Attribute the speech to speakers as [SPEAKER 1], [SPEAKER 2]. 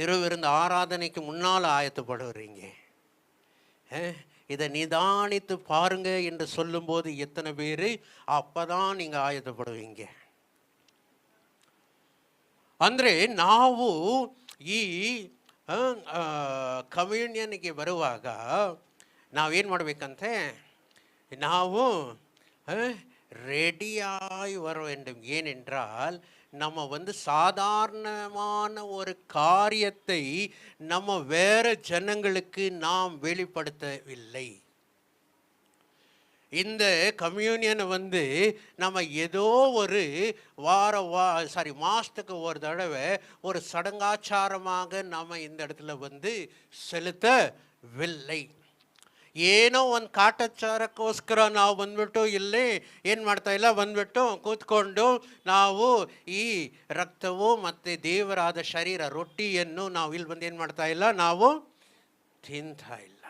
[SPEAKER 1] திருவிருந்து ஆராதனைக்கு முன்னால் ஆயத்தப்படுறீங்க. இதை நிதானித்து பாருங்க என்று சொல்லும்போது எத்தனை பேர் அப்பதான் நீங்க ಆಯತಪಡುವೀங்க. ಅಂದರೆ ನಾವು ಈ ಕಮ್ಯುನಿಯನ್ಗೆ ಬರುವಾಗ ನಾವೇನು ಮಾಡಬೇಕಂತೆ, ನಾವು ரெடியாய் வர வேண்டும். ஏனென்றால் நம்ம சாதாரணமான ஒரு காரியத்தை நம்ம வேற ஜனங்களுக்கு நாம் வெளிப்படுத்தவில்லை. இந்த கம்யூனியனை நம்ம ஏதோ ஒரு மாதத்துக்கு ஒரு தடவை ஒரு சடங்காச்சாரமாக நம்ம இந்த இடத்துல செலுத்தவில்லை. ಏನೋ ಒಂದು ಕಾಟಾಚಾರಕ್ಕೋಸ್ಕರ ನಾವು ಬಂದ್ಬಿಟ್ಟು ಇಲ್ಲಿ ಏನು ಮಾಡ್ತಾ ಇಲ್ಲ, ಬಂದ್ಬಿಟ್ಟು ಕೂತ್ಕೊಂಡು ನಾವು ಈ ರಕ್ತವು ಮತ್ತು ದೇವರಾದ ಶರೀರ ರೊಟ್ಟಿಯನ್ನು ನಾವು ಇಲ್ಲಿ ಏನು ಮಾಡ್ತಾ ಇಲ್ಲ, ನಾವು ತಿಂತಾ ಇಲ್ಲ.